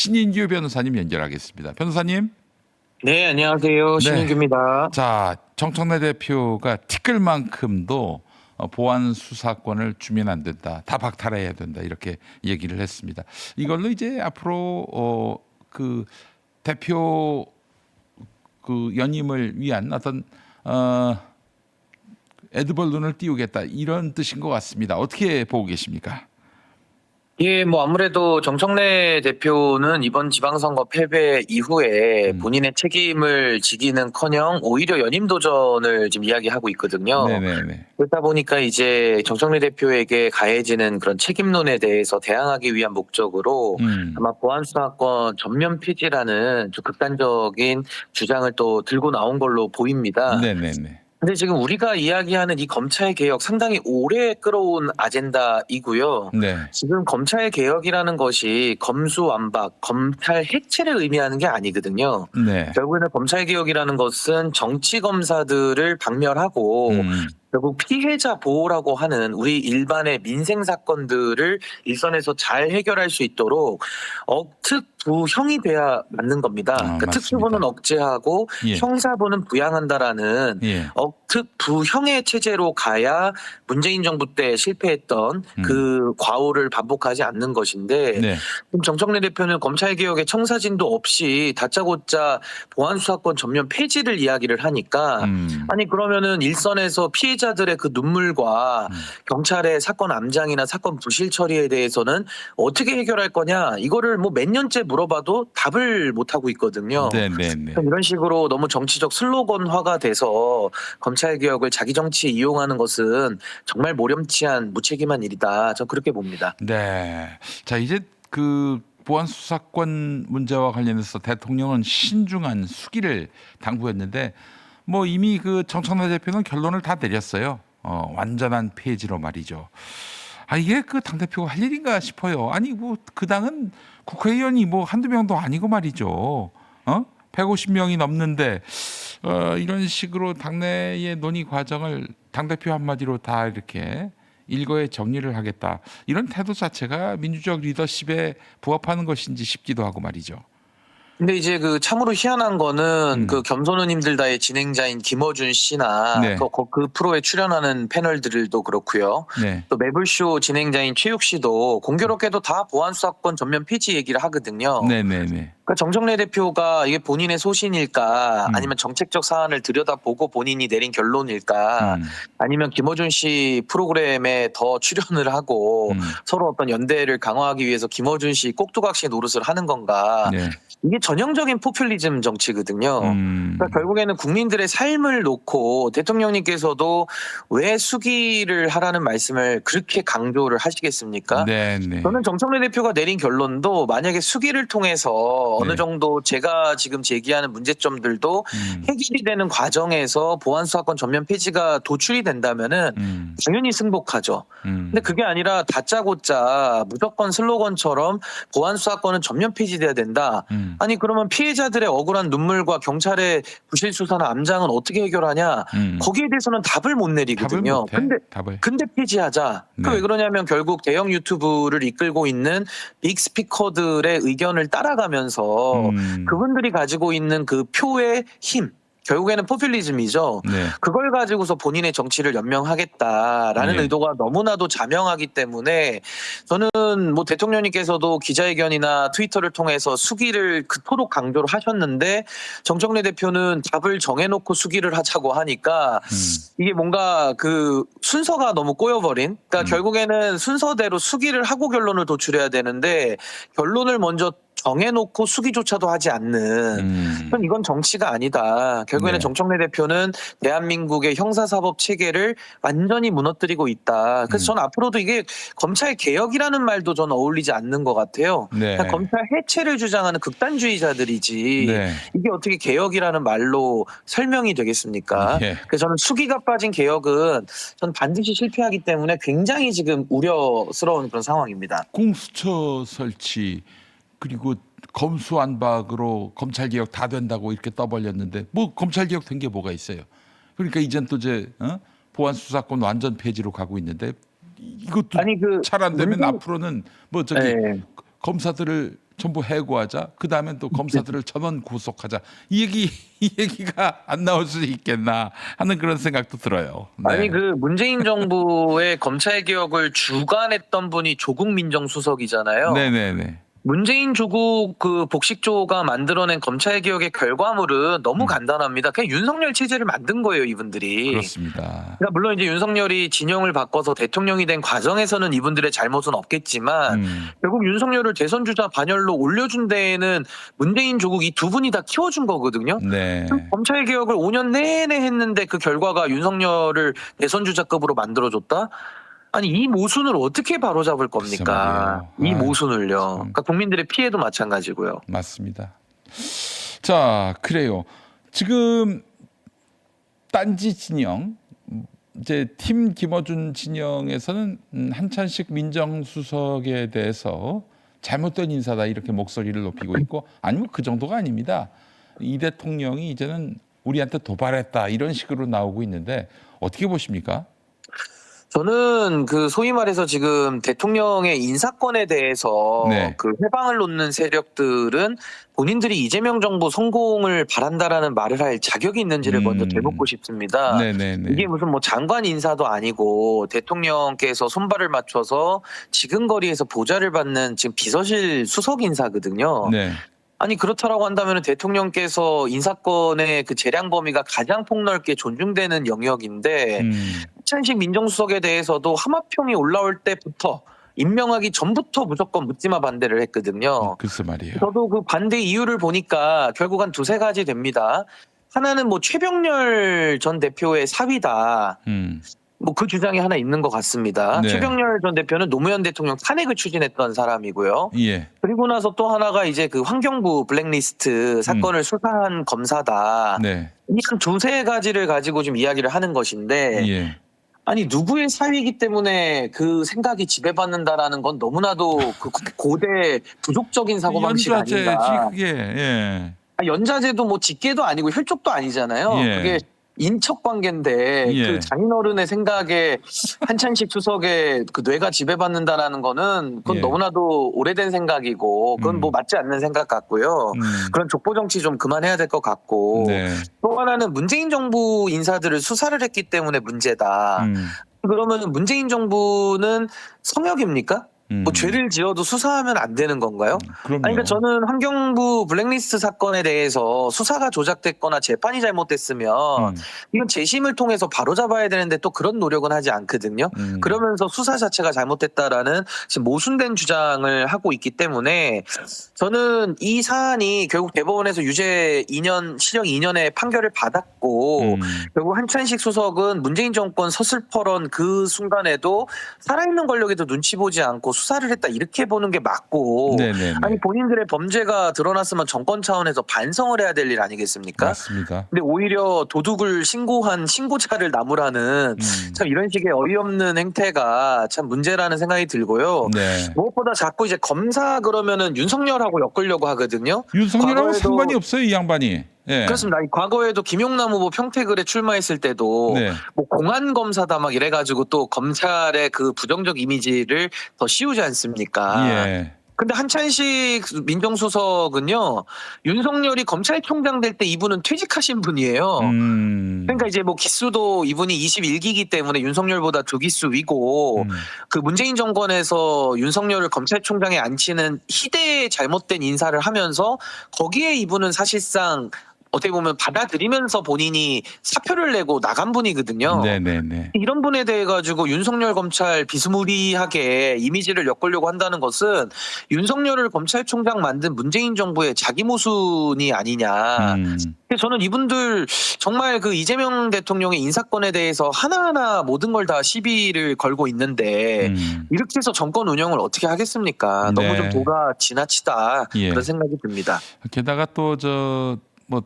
신인규 변호사님 연결하겠습니다. 변호사님. 네, 안녕하세요. 네. 신인규입니다. 자, 정청래 대표가 티끌 만큼도 보안 수사권을 주면 안 된다. 다 박탈해야 된다. 이렇게 얘기를 했습니다. 이걸로 이제 앞으로 그 대표 그 연임을 위한 어떤 에드벌룬을 띄우겠다 이런 뜻인 것 같습니다. 어떻게 보고 계십니까? 예, 뭐 아무래도 정청래 대표는 이번 지방선거 패배 이후에 본인의 책임을 지기는커녕 오히려 연임 도전을 지금 이야기하고 있거든요. 네네네. 그렇다 보니까 이제 정청래 대표에게 가해지는 그런 책임론에 대해서 대항하기 위한 목적으로 아마 보안수사권 전면 폐지라는 좀 극단적인 주장을 또 들고 나온 걸로 보입니다. 네네네. 근데 지금 우리가 이야기하는 이 검찰 개혁 상당히 오래 끌어온 아젠다이고요. 네. 지금 검찰 개혁이라는 것이 검수완박, 검찰 해체를 의미하는 게 아니거든요. 네. 결국에는 검찰 개혁이라는 것은 정치 검사들을 박멸하고 결국 피해자 보호라고 하는 우리 일반의 민생 사건들을 일선에서 잘 해결할 수 있도록 특부형이 돼야 맞는 겁니다. 그러니까 맞습니다. 특수부는 억제하고 예. 형사부는 부양한다라는 예. 특부형의 체제로 가야 문재인 정부 때 실패했던 그 과오를 반복하지 않는 것인데 네. 그럼 정청래 대표는 검찰개혁의 청사진도 없이 다짜고짜 보안수사권 전면 폐지를 이야기를 하니까 아니 그러면은 일선에서 피해자들의 그 눈물과 경찰의 사건 암장이나 사건 부실 처리에 대해서는 어떻게 해결할 거냐 이거를 뭐 몇 년째 물어봐도 답을 못하고 있거든요. 네네네. 이런 식으로 너무 정치적 슬로건화가 돼서 검찰개혁을 자기 정치에 이용하는 것은 정말 모렴치한 무책임한 일이다. 전 그렇게 봅니다. 네. 자, 이제 그 보안 수사권 문제와 관련해서 대통령은 신중한 수기를 당부했는데 뭐 이미 그 정청래 대표는 결론을 다 내렸어요. 완전한 폐지로 말이죠. 이게 그 당대표가 할 일인가 싶어요. 아니 뭐 그 당은 국회의원이 뭐 한두 명도 아니고 말이죠. 150명이 넘는데 이런 식으로 당내의 논의 과정을 당대표 한마디로 다 이렇게 일거에 정리를 하겠다. 이런 태도 자체가 민주적 리더십에 부합하는 것인지 싶기도 하고 말이죠. 근데 이제 그 참으로 희한한 거는 그 겸손우님들다의 진행자인 김어준 씨나 네. 그 프로에 출연하는 패널들도 그렇고요. 네. 또 매블쇼 진행자인 최욱 씨도 공교롭게도 다 보안수사권 전면 폐지 얘기를 하거든요. 네네네. 그러니까 정청래 대표가 이게 본인의 소신일까 아니면 정책적 사안을 들여다보고 본인이 내린 결론일까 아니면 김어준 씨 프로그램에 더 출연을 하고 서로 어떤 연대를 강화하기 위해서 김어준 씨 꼭두각시 노릇을 하는 건가. 네. 이게 전형적인 포퓰리즘 정치거든요. 그러니까 결국에는 국민들의 삶을 놓고 대통령님께서도 왜 수기를 하라는 말씀을 그렇게 강조를 하시겠습니까? 네네. 저는 정청래 대표가 내린 결론도 만약에 수기를 통해서 어느 정도 제가 지금 제기하는 문제점들도 해결이 되는 과정에서 보안수사권 전면 폐지가 도출이 된다면은 당연히 승복하죠. 근데 그게 아니라 다짜고짜 무조건 슬로건처럼 보안수사권은 전면 폐지돼야 된다. 아니 그러면 피해자들의 억울한 눈물과 경찰의 부실 수사나 암장은 어떻게 해결하냐? 거기에 대해서는 답을 못 내리거든요. 근데 폐지하자. 네. 왜 그러냐면 결국 대형 유튜브를 이끌고 있는 빅 스피커들의 의견을 따라가면서 그분들이 가지고 있는 그 표의 힘. 결국에는 포퓰리즘이죠. 네. 그걸 가지고서 본인의 정치를 연명하겠다라는 네. 의도가 너무나도 자명하기 때문에 저는 뭐 대통령님께서도 기자회견이나 트위터를 통해서 수기를 그토록 강조를 하셨는데 정청래 대표는 답을 정해놓고 수기를 하자고 하니까 이게 뭔가 그 순서가 너무 꼬여버린 그러니까 결국에는 순서대로 수기를 하고 결론을 도출해야 되는데 결론을 먼저 정해놓고 수기조차도 하지 않는 그럼 이건 정치가 아니다. 결국에는 네. 정청래 대표는 대한민국의 형사사법 체계를 완전히 무너뜨리고 있다. 그래서 저는 앞으로도 이게 검찰 개혁이라는 말도 저는 어울리지 않는 것 같아요. 네. 그냥 검찰 해체를 주장하는 극단주의자들이지 네. 이게 어떻게 개혁이라는 말로 설명이 되겠습니까? 예. 그래서 저는 수기가 빠진 개혁은 전 반드시 실패하기 때문에 굉장히 지금 우려스러운 그런 상황입니다. 공수처 설치 그리고 검수완박으로 검찰개혁 다 된다고 이렇게 떠벌렸는데 뭐 검찰개혁 된 게 뭐가 있어요. 그러니까 이젠 또 이제 보안수사권 완전 폐지로 가고 있는데 이것도 잘 안 되면 앞으로는 뭐 저기 검사들을 전부 해고하자. 그 다음에 또 검사들을 전원 구속하자. 이 얘기가 안 나올 수 있겠나 하는 그런 생각도 들어요. 네. 아니 그 문재인 정부의 검찰 개혁을 주관했던 분이 조국 민정수석이잖아요. 네네네. 문재인 조국 그 복식조가 만들어낸 검찰 개혁의 결과물은 너무 간단합니다. 그냥 윤석열 체제를 만든 거예요, 이분들이. 그렇습니다. 그러니까 물론 이제 윤석열이 진영을 바꿔서 대통령이 된 과정에서는 이분들의 잘못은 없겠지만 결국 윤석열을 대선 주자 반열로 올려준 데에는 문재인 조국 이 두 분이 다 키워준 거거든요. 네. 검찰 개혁을 5년 내내 했는데 그 결과가 윤석열을 대선 주자급으로 만들어줬다? 아니 이 모순을 어떻게 바로잡을 겁니까? 글쎄 말이에요. 이 모순을요. 그러니까 국민들의 피해도 마찬가지고요. 맞습니다. 자, 그래요. 지금 딴지 진영 이제 팀 김어준 진영에서는 한찬식 민정수석에 대해서 잘못된 인사다 이렇게 목소리를 높이고 있고 아니면 그 정도가 아닙니다. 이 대통령이 이제는 우리한테 도발했다 이런 식으로 나오고 있는데 어떻게 보십니까? 저는 그 소위 말해서 지금 대통령의 인사권에 대해서 네. 그 회방을 놓는 세력들은 본인들이 이재명 정부 성공을 바란다라는 말을 할 자격이 있는지를 먼저 되묻고 싶습니다. 네네네. 이게 무슨 뭐 장관 인사도 아니고 대통령께서 손발을 맞춰서 지근거리에서 보좌를 받는 지금 비서실 수석 인사거든요. 네. 아니 그렇다라고 한다면 대통령께서 인사권의 그 재량 범위가 가장 폭넓게 존중되는 영역인데 한찬식 민정수석에 대해서도 하마평이 올라올 때부터 임명하기 전부터 무조건 묻지마 반대를 했거든요. 글쎄 말이에요. 저도 그 반대 이유를 보니까 결국 한 두세 가지 됩니다. 하나는 뭐 최병렬 전 대표의 사위다. 뭐 그 주장이 하나 있는 것 같습니다. 네. 최병렬 전 대표는 노무현 대통령 탄핵을 추진했던 사람이고요. 예. 그리고 나서 또 하나가 이제 그 환경부 블랙리스트 사건을 수사한 검사다. 네. 이 한 두세 가지를 가지고 좀 이야기를 하는 것인데 예. 아니 누구의 사위이기 때문에 그 생각이 지배받는다라는 건 너무나도 그 고대 부족적인 사고방식 연좌제지 아닌가. 그게. 예. 연좌제도 뭐 직계도 아니고 혈족도 아니잖아요. 예. 그게 인척 관계인데 예. 그 장인어른의 생각에 한찬식 수석의 그 뇌가 지배받는다라는 거는 그건 예. 너무나도 오래된 생각이고 그건 뭐 맞지 않는 생각 같고요. 그런 족보 정치 좀 그만해야 될 것 같고 네. 또 하나는 문재인 정부 인사들을 수사를 했기 때문에 문제다. 그러면 문재인 정부는 성역입니까? 뭐 죄를 지어도 수사하면 안 되는 건가요? 그럼요. 아니, 그러니까 저는 환경부 블랙리스트 사건에 대해서 수사가 조작됐거나 재판이 잘못됐으면 이건 재심을 통해서 바로잡아야 되는데 또 그런 노력은 하지 않거든요. 그러면서 수사 자체가 잘못됐다라는 지금 모순된 주장을 하고 있기 때문에 저는 이 사안이 결국 대법원에서 유죄 2년, 실형 2년의 판결을 받았고 결국 한찬식 수석은 문재인 정권 서슬퍼런 그 순간에도 살아있는 권력에도 눈치 보지 않고 수사를 했다 이렇게 보는 게 맞고 네네네. 아니 본인들의 범죄가 드러났으면 정권 차원에서 반성을 해야 될 일 아니겠습니까? 맞습니다. 근데 오히려 도둑을 신고한 신고자를 나무라는 참 이런 식의 어이없는 행태가 참 문제라는 생각이 들고요. 네. 무엇보다 자꾸 이제 검사 그러면은 윤석열하고 엮으려고 하거든요. 윤석열하고 과거에도- 상관이 없어요, 이 양반이. 예. 그렇습니다. 아니, 과거에도 김용남 후보 평택을에 출마했을 때도 네. 뭐 공안 검사다 막 이래가지고 또 검찰의 그 부정적 이미지를 더 씌우지 않습니까? 예. 근데 한찬식 민정수석은요 윤석열이 검찰총장 될 때 이분은 퇴직하신 분이에요. 그러니까 이제 뭐 기수도 이분이 21기이기 때문에 윤석열보다 2기수 위고 그 문재인 정권에서 윤석열을 검찰총장에 앉히는 희대의 잘못된 인사를 하면서 거기에 이분은 사실상 어떻게 보면 받아들이면서 본인이 사표를 내고 나간 분이거든요. 네네네. 이런 분에 대해 가지고 윤석열 검찰 비스무리하게 이미지를 엮으려고 한다는 것은 윤석열을 검찰총장 만든 문재인 정부의 자기 모순이 아니냐. 그래서 저는 이분들 정말 그 이재명 대통령의 인사권에 대해서 하나하나 모든 걸 다 시비를 걸고 있는데 이렇게 해서 정권 운영을 어떻게 하겠습니까? 네. 너무 좀 도가 지나치다 예. 그런 생각이 듭니다. 게다가 또 뭐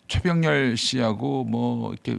최병렬 씨하고 뭐 이렇게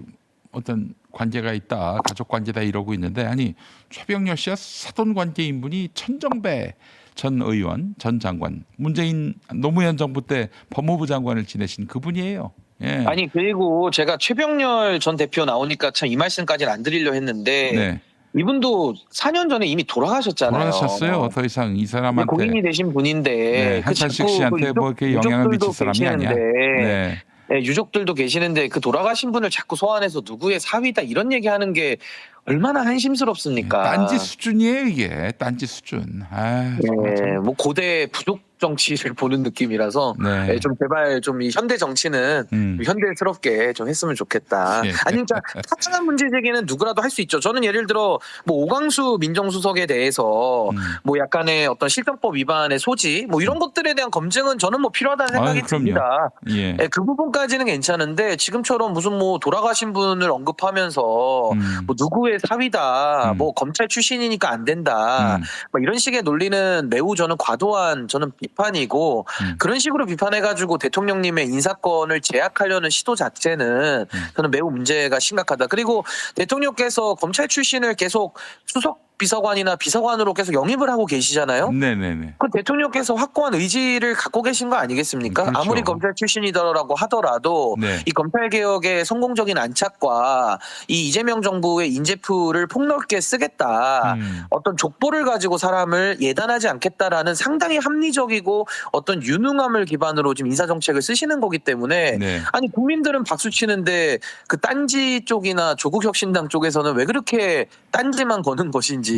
어떤 관계가 있다, 가족 관계다 이러고 있는데 아니 최병렬 씨와 사돈 관계인 분이 천정배 전 의원, 전 장관, 문재인 노무현 정부 때 법무부 장관을 지내신 그분이에요. 예. 아니 그리고 제가 최병렬 전 대표 나오니까 참 이 말씀까지는 안 드리려 했는데 네. 이분도 4년 전에 이미 돌아가셨잖아요. 돌아가셨어요. 더 이상 이 이제 사람한테 고인이 되신 분인데 네, 그 한찬식 자꾸 씨한테 뭐 이렇게 영향을 미칠 유족들도 사람이 아니야. 계시는데 네. 네, 유족들도 계시는데 그 돌아가신 분을 자꾸 소환해서 누구의 사위다 이런 얘기하는 게 얼마나 한심스럽습니까? 딴지 수준이에요 이게. 딴지 수준. 아 정말 네, 참. 뭐 고대 부족 정치를 보는 느낌이라서 네. 좀 제발 좀 이 현대 정치는 현대스럽게 좀 했으면 좋겠다. 예. 아니 진짜 타당한 문제 제기는 누구라도 할 수 있죠. 저는 예를 들어 뭐 오광수 민정수석에 대해서 뭐 약간의 어떤 실정법 위반의 소지 뭐 이런 것들에 대한 검증은 저는 뭐 필요하다는 생각이 아유, 그럼요. 듭니다. 예. 네, 그 부분까지는 괜찮은데 지금처럼 무슨 뭐 돌아가신 분을 언급하면서 뭐 누구의 사위다, 뭐 검찰 출신이니까 안 된다, 뭐 이런 식의 논리는 매우 저는 과도한 저는 비판이고 그런 식으로 비판해가지고 대통령님의 인사권을 제약하려는 시도 자체는 저는 매우 문제가 심각하다. 그리고 대통령께서 검찰 출신을 계속 수석 비서관이나 비서관으로 계속 영입을 하고 계시잖아요. 네네네. 그 대통령께서 확고한 의지를 갖고 계신 거 아니겠습니까? 그렇죠. 아무리 검찰 출신이더라고 하더라도 네. 이 검찰 개혁의 성공적인 안착과 이 이재명 정부의 인재풀을 폭넓게 쓰겠다. 어떤 족보를 가지고 사람을 예단하지 않겠다라는 상당히 합리적이고 어떤 유능함을 기반으로 지금 인사 정책을 쓰시는 거기 때문에 네. 아니 국민들은 박수 치는데 그 딴지 쪽이나 조국혁신당 쪽에서는 왜 그렇게 딴지만 거는 것인지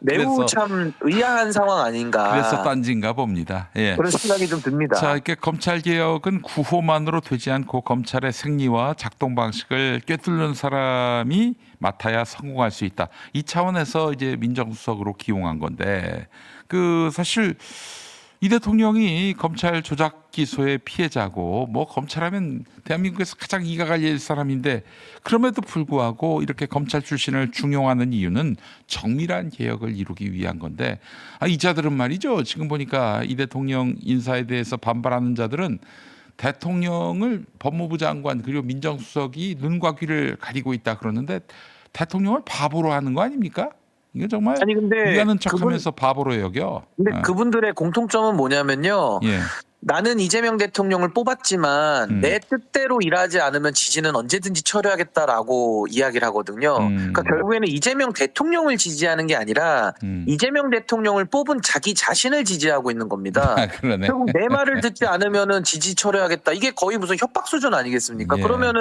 매우 그래서- 참 의아한 상황 아닌가. 그래서 딴지인가 봅니다. 예. 그런 생각이 좀 듭니다. 자, 이렇게 검찰 개혁은 구호만으로 되지 않고 검찰의 생리와 작동 방식을 꿰뚫는 사람이 맡아야 성공할 수 있다. 이 차원에서 이제 민정수석으로 기용한 건데, 그 사실 이 대통령이 검찰 조작 기소의 피해자고 뭐 검찰하면 대한민국에서 가장 이가 갈릴 사람인데 그럼에도 불구하고 이렇게 검찰 출신을 중용하는 이유는 정밀한 개혁을 이루기 위한 건데 이 자들은 말이죠. 지금 보니까 이 대통령 인사에 대해서 반발하는 자들은 대통령을 법무부 장관 그리고 민정수석이 눈과 귀를 가리고 있다 그러는데 대통령을 바보로 하는 거 아닙니까? 이게 정말 아니 근데 위하는 척하면서 바보로 여겨. 근데 그분들의 공통점은 뭐냐면요. 예. 나는 이재명 대통령을 뽑았지만 내 뜻대로 일하지 않으면 지지는 언제든지 처리하겠다라고 이야기를 하거든요. 그러니까 결국에는 이재명 대통령을 지지하는 게 아니라 이재명 대통령을 뽑은 자기 자신을 지지하고 있는 겁니다. 아, 그러네. 결국 내 말을 듣지 않으면은 지지 처리하겠다. 이게 거의 무슨 협박 수준 아니겠습니까? 예. 그러면은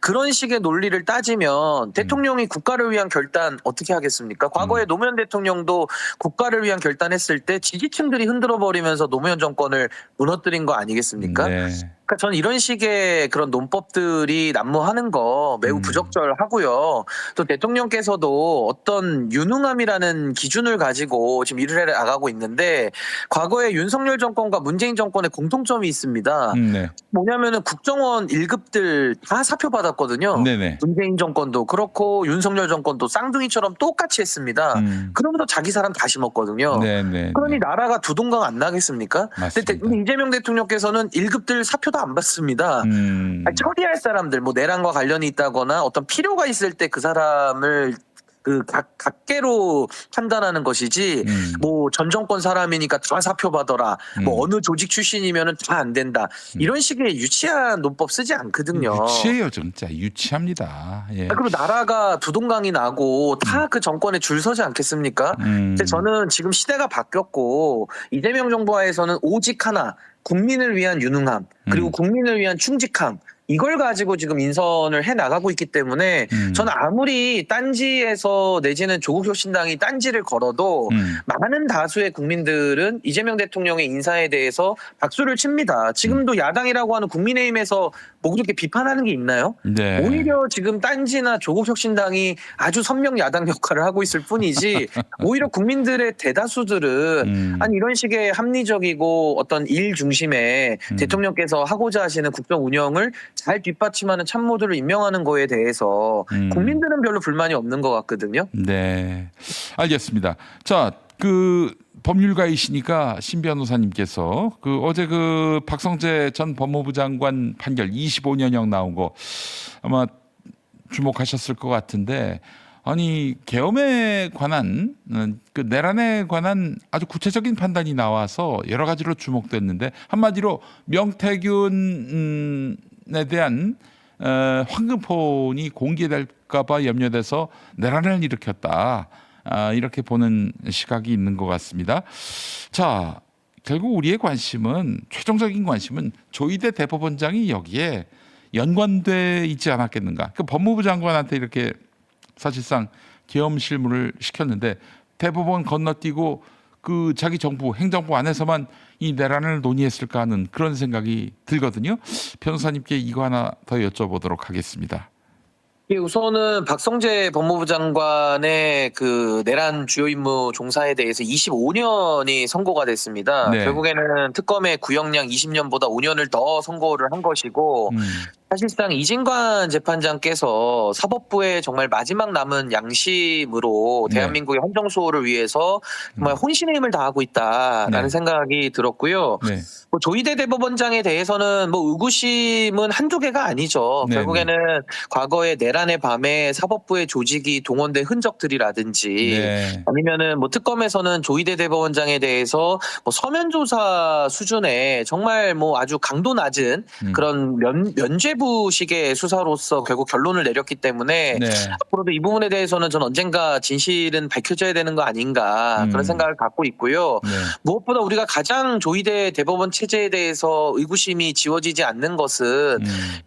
그런 식의 논리를 따지면 대통령이 국가를 위한 결단 어떻게 하겠습니까? 과거에 노무현 대통령도 국가를 위한 결단했을 때 지지층들이 흔들어 버리면서 노무현 정권을 무너뜨린 거 아니겠습니까? 네. 그러니까 저는 이런 식의 그런 논법들이 난무하는 거 매우 부적절하고요. 또 대통령께서도 어떤 유능함이라는 기준을 가지고 지금 일을 해 나가고 있는데 과거에 윤석열 정권과 문재인 정권의 공통점이 있습니다. 네. 뭐냐면은 국정원 1급들 다 사표 받았거든요. 네네. 문재인 정권도 그렇고 윤석열 정권도 쌍둥이처럼 똑같이 했습니다. 그러면서 자기 사람 다 심었거든요. 네네. 그러니 나라가 두동강 안 나겠습니까? 맞습니다. 근데 이재명 대통령께서는 1급들 사표도 안 받습니다. 아니, 처리할 사람들 뭐 내란과 관련이 있다거나 어떤 필요가 있을 때 그 사람을 그 각계로 판단하는 것이지 뭐 전 정권 사람이니까 다 사표 받아라 뭐 어느 조직 출신이면은 다 안 된다 이런 식의 유치한 논법 쓰지 않거든요. 유치해요, 진짜 유치합니다. 예. 그리고 나라가 두동강이 나고 다 그 정권에 줄 서지 않겠습니까? 근데 저는 지금 시대가 바뀌었고 이재명 정부하에서는 오직 하나 국민을 위한 유능함 그리고 국민을 위한 충직함 이걸 가지고 지금 인선을 해 나가고 있기 때문에 저는 아무리 딴지에서 내지는 조국혁신당이 딴지를 걸어도 많은 다수의 국민들은 이재명 대통령의 인사에 대해서 박수를 칩니다. 지금도 야당이라고 하는 국민의힘에서 뭐 그렇게 비판하는 게 있나요? 네. 오히려 지금 딴지나 조국혁신당이 아주 선명 야당 역할을 하고 있을 뿐이지 오히려 국민들의 대다수들은 아니 이런 식의 합리적이고 어떤 일 중심의 대통령께서 하고자 하시는 국정 운영을 잘 뒷받침하는 참모들을 임명하는 거에 대해서 국민들은 별로 불만이 없는 것 같거든요. 네. 알겠습니다. 자, 그 법률가이시니까 신 변호사님께서 그 어제 그 박성재 전 법무부 장관 판결 25년형 나온 거 아마 주목하셨을 것 같은데 아니 계엄에 관한 그 내란에 관한 아주 구체적인 판단이 나와서 여러 가지로 주목됐는데 한마디로 명태균에 대한 황금폰이 공개될까봐 염려돼서 내란을 일으켰다. 이렇게 보는 시각이 있는 것 같습니다. 자, 결국 우리의 관심은 최종적인 관심은 조희대 대법원장이 여기에 연관돼 있지 않았겠는가. 그 법무부 장관한테 이렇게 사실상 계엄 실무를 시켰는데 대법원 건너뛰고 그 자기 정부 행정부 안에서만 이 내란을 논의했을까 하는 그런 생각이 들거든요. 변호사님께 이거 하나 더 여쭤보도록 하겠습니다. 예, 우선은 박성재 법무부 장관의 그 내란 주요 임무 종사에 대해서 25년이 선고가 됐습니다. 네. 결국에는 특검의 구형량 20년보다 5년을 더 선고를 한 것이고 사실상 이진관 재판장께서 사법부의 정말 마지막 남은 양심으로 네. 대한민국의 헌정수호를 위해서 정말 혼신의 힘을 다하고 있다라는 네. 생각이 들었고요. 네. 뭐 조희대 대법원장에 대해서는 뭐 의구심은 한두 개가 아니죠. 네, 결국에는 과거에 내란의 밤에 사법부의 조직이 동원된 흔적들이라든지 네. 아니면은 뭐 특검에서는 조희대 대법원장에 대해서 뭐 서면 조사 수준의 정말 뭐 아주 강도 낮은 그런 면죄부식의 수사로서 결국 결론을 내렸기 때문에 네. 앞으로도 이 부분에 대해서는 전 언젠가 진실은 밝혀져야 되는 거 아닌가 그런 생각을 갖고 있고요. 네. 무엇보다 우리가 가장 조희대 대법원 체제에 대해서 의구심이 지워지지 않는 것은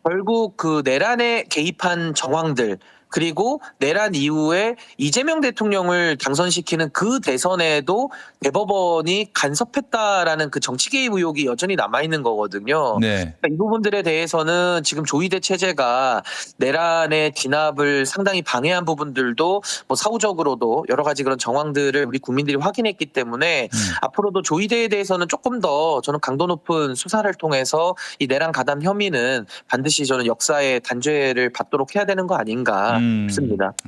결국 그 내란에 개입한 정황들 그리고 내란 이후에 이재명 대통령을 당선시키는 그 대선에도 대법원이 간섭했다라는 그 정치 개입 의혹이 여전히 남아있는 거거든요. 네. 그러니까 이 부분들에 대해서는 지금 조희대 체제가 내란의 진압을 상당히 방해한 부분들도 뭐 사후적으로도 여러 가지 그런 정황들을 우리 국민들이 확인했기 때문에 앞으로도 조희대에 대해서는 조금 더 저는 강도 높은 수사를 통해서 이 내란 가담 혐의는 반드시 저는 역사의 단죄를 받도록 해야 되는 거 아닌가 싶습니다.